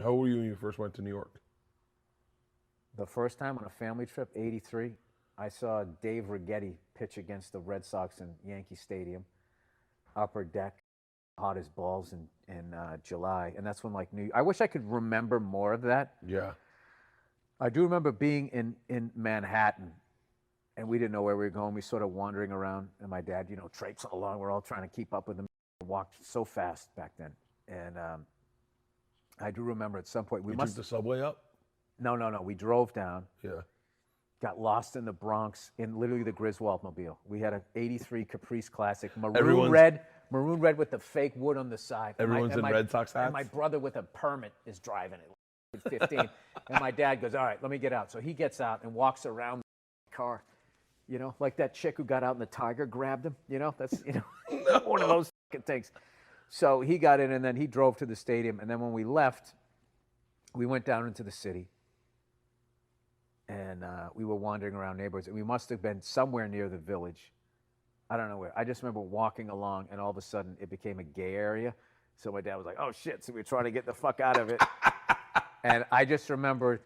How old were you when you first went to New York? The first time on a family trip, 83, I saw Dave Righetti pitch against the Red Sox in Yankee Stadium, upper deck, hot as balls in July. And that's when, like, I wish I could remember more of that. Yeah. I do remember being in Manhattan, and we didn't know where we were going. We sort of wandering around, and my dad, traipsing along. We're all trying to keep up with him. He walked so fast back then. And I do remember at some point we took the subway up? No. We drove down. Yeah. Got lost in the Bronx in literally the Griswold mobile. We had an 83 Caprice Classic, maroon red with the fake wood on the side. Everyone's in Red Sox hats? And my brother with a permit is driving it. 15. And my dad goes, all right, let me get out. So he gets out and walks around the car, like that chick who got out and the tiger grabbed him. That's, one of those things. So he got in and then he drove to the stadium. And then when we left, we went down into the city. And we were wandering around neighborhoods. And we must have been somewhere near the Village. I don't know where. I just remember walking along and all of a sudden it became a gay area. So my dad was like, oh, shit. So we were trying to get the fuck out of it. And I just remember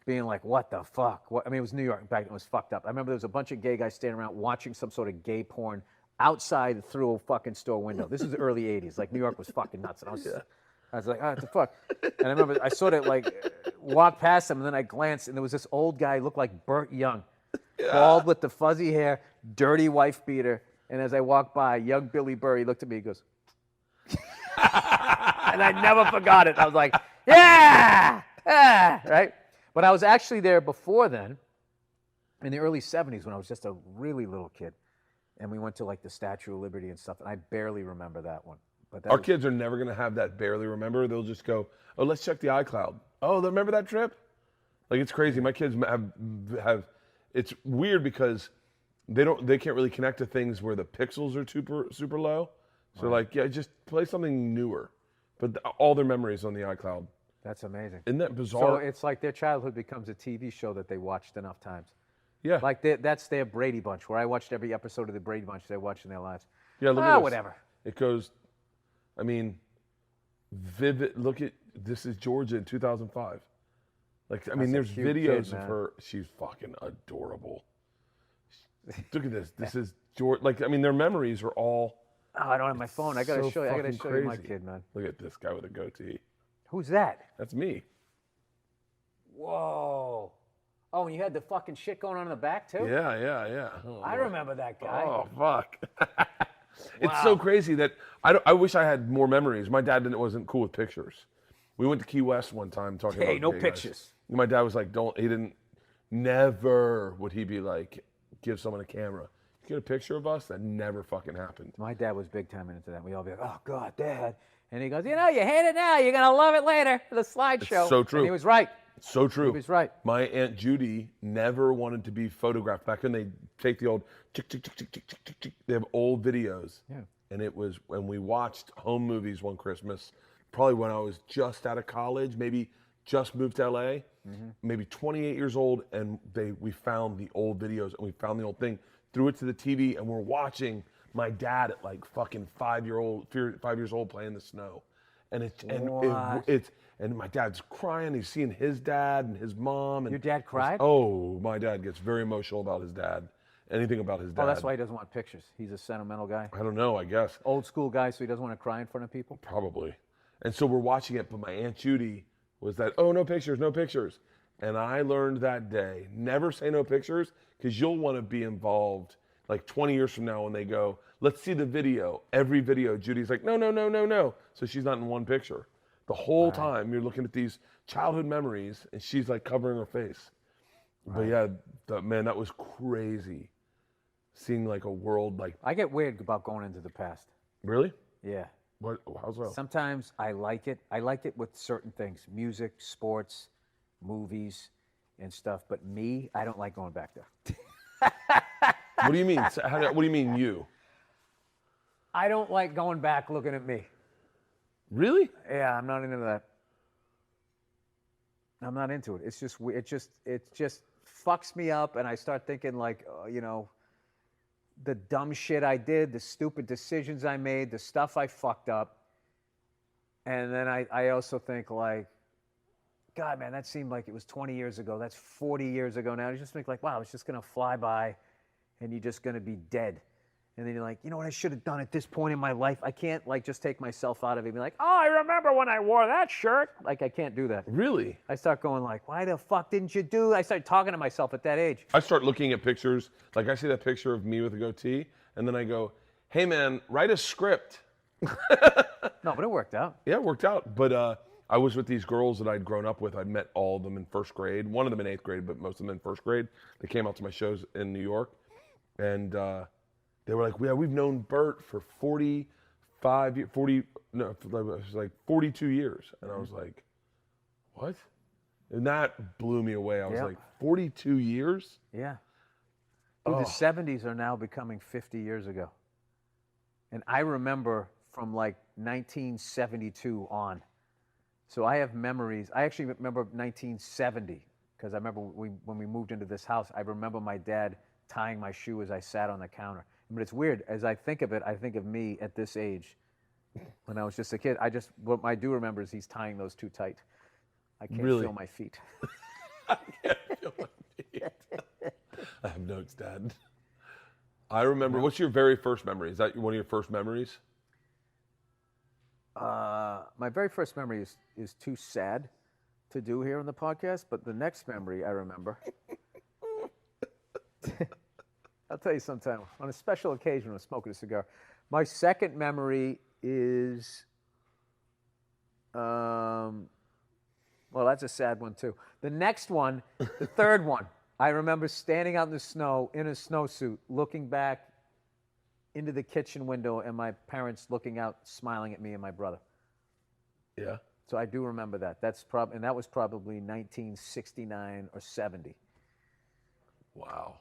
being like, what the fuck? It was New York. Back then, it was fucked up. I remember there was a bunch of gay guys standing around watching some sort of gay porn outside through a fucking store window. This is the early 80s. Like, New York was fucking nuts. And I was like, what the fuck? And I remember I sort of, like, walked past them, and then I glanced, and there was this old guy, looked like Burt Young, bald with the fuzzy hair, dirty wife beater. And as I walked by, young Billy Burr, he looked at me, he goes, and I never forgot it. I was like, yeah, right? But I was actually there before then, in the early 70s, when I was just a really little kid. And we went to, like, the Statue of Liberty and stuff, and I barely remember that one. But Our kids are never going to have that barely remember. They'll just go, oh, let's check the iCloud. Oh, remember that trip? Like, it's crazy. My kids have it's weird because they can't really connect to things where the pixels are super low. So, like, yeah, just play something newer. But all their memories on the iCloud. That's amazing. Isn't that bizarre? So it's like their childhood becomes a TV show that they watched enough times. Yeah. Like that's their Brady Bunch, where I watched every episode of the Brady Bunch they watched in their lives. Yeah, look at this. Whatever. It goes, vivid. Look at, this is Georgia in 2005. Like, there's videos of her. She's fucking adorable. Look at this. This is Georgia. Like, their memories are all. Oh, I don't have my phone. I gotta show you. I gotta show you my kid, man. Look at this guy with a goatee. Who's that? That's me. Whoa. Oh, and you had the fucking shit going on in the back too? Yeah. Oh, I remember that guy. Oh, fuck. It's so crazy that I wish I had more memories. My dad wasn't cool with pictures. We went to Key West one time talking about no pictures. Guys. My dad was like, never would he be like, give someone a camera. Get a picture of us? That never fucking happened. My dad was big time into that. We all be like, oh, God, Dad. And he goes, you hate it now. You're going to love it later. The slideshow. It's so true. And he was right. So true. He was right. My Aunt Judy never wanted to be photographed. Back when they take the old tick, tick, tick, tick, tick, tick, tick, tick. They have old videos. Yeah. And it was when we watched home movies one Christmas, probably when I was just out of college, maybe just moved to LA, maybe 28 years old, and we found the old videos and we found the old thing, threw it to the TV, and we're watching my dad at like fucking 5 years old playing the snow. And and my dad's crying. He's seeing his dad and his mom. And your dad cried? Oh, my dad gets very emotional about his dad. Anything about his dad. Oh, that's why he doesn't want pictures. He's a sentimental guy. I don't know, I guess. Old school guy, so he doesn't want to cry in front of people? Probably. And so we're watching it, but my Aunt Judy was that, oh, no pictures, no pictures. And I learned that day, never say no pictures, because you'll want to be involved like 20 years from now when they go, let's see the video. Every video, Judy's like, no. So she's not in one picture. The whole time you're looking at these childhood memories, and she's like covering her face. But yeah, man, that was crazy. Seeing like a world like. I get weird about going into the past. Really? Yeah. What? How's that? Sometimes I like it. I like it with certain things, music, sports, movies, and stuff. But me, I don't like going back there. What do you mean? What do you mean you? I don't like going back looking at me. Really? Yeah, I'm not into that. I'm not into it. It's just it just fucks me up, and I start thinking like, the dumb shit I did, the stupid decisions I made, the stuff I fucked up, and then I also think like, God, man, that seemed like it was 20 years ago. That's 40 years ago now. You just think like, wow, it's just going to fly by and you're just going to be dead. And then you're like, you know what I should have done at this point in my life? I can't like just take myself out of it and be like, oh, I remember when I wore that shirt. Like, I can't do that. Really? I start going like, why the fuck didn't you do? I start talking to myself at that age. I start looking at pictures. Like, I see that picture of me with a goatee, and then I go, hey, man, write a script. No, but it worked out. Yeah, it worked out. But I was with these girls that I'd grown up with. I'd met all of them in first grade. One of them in 8th grade, but most of them in first grade. They came out to my shows in New York. And they were like, yeah, we've known Bert for 45 years, it was like 42 years. And I was like, what? And that blew me away. I was like, 42 years? Yeah. Dude, the 70s are now becoming 50 years ago. And I remember from like 1972 on. So I have memories. I actually remember 1970 because I remember when we moved into this house, I remember my dad tying my shoe as I sat on the counter. But it's weird. As I think of it, I think of me at this age when I was just a kid. What I do remember is he's tying those too tight. I can't feel my feet. I can't feel my feet. I have notes, Dad. I remember. What's your very first memory? Is that one of your first memories? My very first memory is too sad to do here on the podcast, but the next memory I remember. I'll tell you sometime. On a special occasion, when I'm smoking a cigar. My second memory is, well, that's a sad one too. The next one, the third one, I remember standing out in the snow in a snowsuit, looking back into the kitchen window and my parents looking out, smiling at me and my brother. Yeah. So I do remember that. And that was probably 1969 or 70. Wow.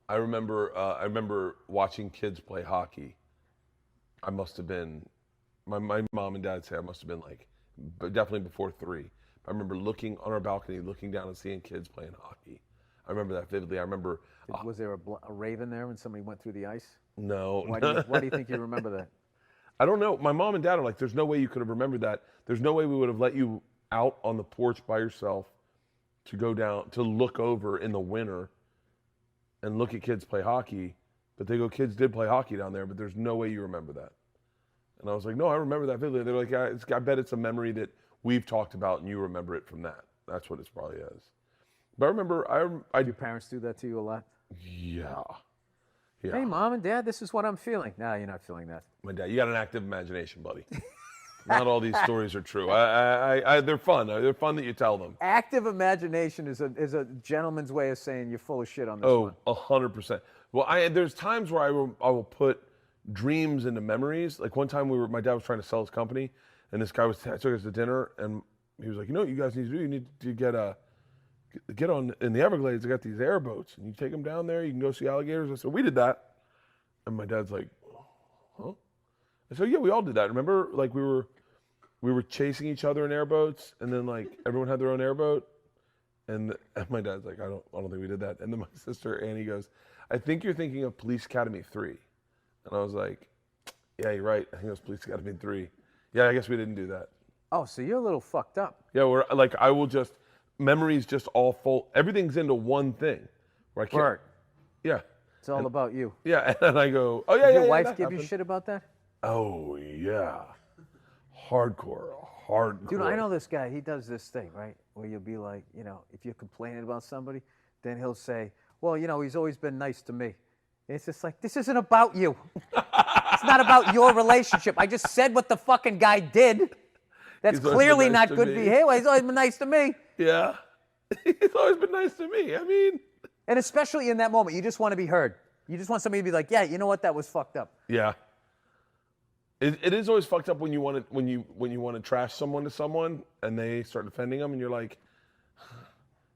I remember watching kids play hockey. I must have been, my mom and dad say I must have been like, but definitely before 3. I remember looking on our balcony, looking down and seeing kids playing hockey. I remember that vividly. I remember. Was there a raven there when somebody went through the ice? No. Why do you think you remember that? I don't know. My mom and dad are like, there's no way you could have remembered that. There's no way we would have let you out on the porch by yourself to go down, to look over in the winter and look at kids play hockey. But they go, kids did play hockey down there, but there's no way you remember that. And I was like, no, I remember that vividly. They're like, I bet it's a memory that we've talked about and you remember it from that. That's what it probably is. But I remember, Your parents do that to you a lot? Yeah. Hey, Mom and Dad, this is what I'm feeling. No, you're not feeling that. My dad, you got an active imagination, buddy. Not all these stories are true. They're fun. They're fun that you tell them. Active imagination is a gentleman's way of saying you're full of shit on this one. 100%. Well, there's times where I will put dreams into memories. Like one time my dad was trying to sell his company, and this guy took us to dinner, and he was like, you know what you guys need to do? You need to get on in the Everglades. I got these airboats, and you take them down there. You can go see alligators. I said, we did that. And my dad's like, huh? I said, yeah, we all did that. Remember, like we were chasing each other in airboats, and then like everyone had their own airboat. And my dad's like, I don't think we did that. And then my sister Annie goes, I think you're thinking of Police Academy 3. And I was like, yeah, you're right. I think it was Police Academy 3. Yeah, I guess we didn't do that. Oh, so you're a little fucked up. Yeah, memories just all full. Everything's into one thing. Where I can't. Bert. Yeah. It's all about you. Yeah, and I go, oh yeah, Did yeah. your wife that give you happened. shit about that? Oh yeah. Hardcore. Dude, I know this guy. He does this thing, right? Where you'll be like, if you're complaining about somebody, then he'll say, well, he's always been nice to me. And it's just like, this isn't about you. It's not about your relationship. I just said what the fucking guy did. That's clearly not good behavior. He's always been nice to me. Yeah. He's always been nice to me. I mean. And especially in that moment, you just want to be heard. You just want somebody to be like, yeah, you know what? That was fucked up. Yeah. It is always fucked up when you want to trash someone to someone and they start defending them and you're like,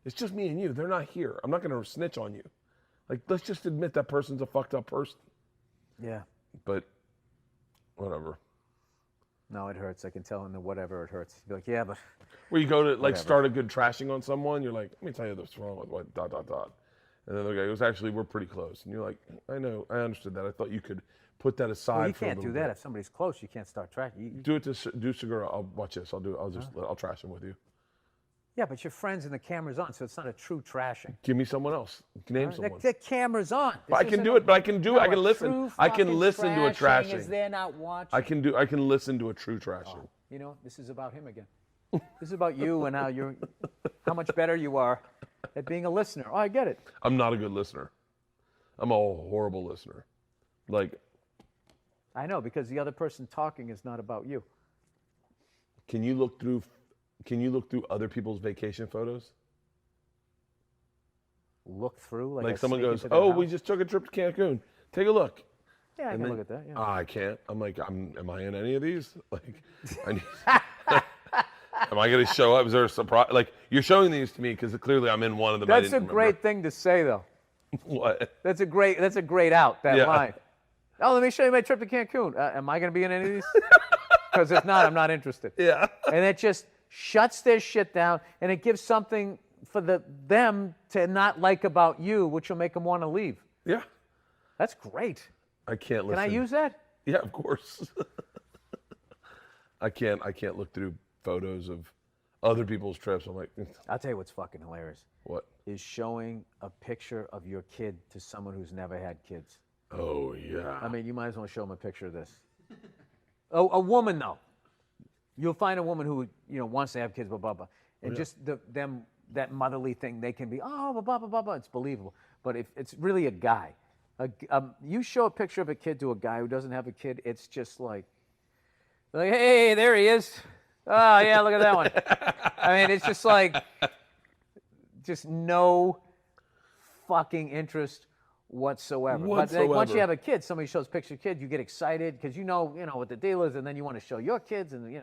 it's just me and you. They're not here. I'm not going to snitch on you. Like, let's just admit that person's a fucked up person. Yeah. But whatever. No, it hurts. I can tell in the whatever it hurts. You're like, yeah, but. Where you go to start a good trashing on someone, you're like, let me tell you what's wrong with what, ... And then the guy goes, actually, we're pretty close. And you're like, I know, I understood that. I thought you could put that aside. Well, you for a can't do little that bit. if somebody's close. You can't start tracking. Do it to Segura. I'll watch this. I'll trash him with you. Yeah, but your friends and the camera's on, so it's not a true trashing. Give me someone else. Name someone. The camera's on. I can do it, but I can do it. I can listen. I can listen to a trashing. Is they're not watching. I can listen to a true trashing. You know, this is about him again. This is about you and how much better you are at being a listener. Oh, I get it. I'm not a good listener. I'm a horrible listener. Like, I know, because the other person talking is not about you. can you look through other people's vacation photos? Look through? Like I someone sneak goes, into their "Oh, house? we just took a trip to Cancun. Take a look." Yeah, I And can then- look at that. Yeah. I can't. I'm like, am I in any of these? Like, I need, am I going to show up? Is there a surprise? Like, you're showing these to me because clearly I'm in one of them. I That's a didn't great thing to say, though. remember. What? That's a great out, that Yeah. line. Oh, let me show you my trip to Cancun. Am I going to be in any of these? Because if not, I'm not interested. Yeah. And it just shuts their shit down, and it gives something for them to not like about you, which will make them want to leave. Yeah. That's great. I can't listen. Can I use that? Yeah, of course. I can't look through photos of other people's trips. I'm like, I'll tell you what's fucking hilarious. what? Is showing a picture of your kid to someone who's never had kids. Oh, yeah. I mean, you might as well show them a picture of this. Oh, a woman, though. You'll find a woman who, wants to have kids, blah, blah, blah. And just that motherly thing, they can be, oh, blah, blah, blah, blah. It's believable. But if it's really a guy, you show a picture of a kid to a guy who doesn't have a kid, it's just like, hey, there he is. Oh, yeah, look at that one. I mean, it's just like, just no fucking interest whatsoever. But then once you have a kid, somebody shows a picture of a kid, you get excited because you know what the deal is, and then you want to show your kids, and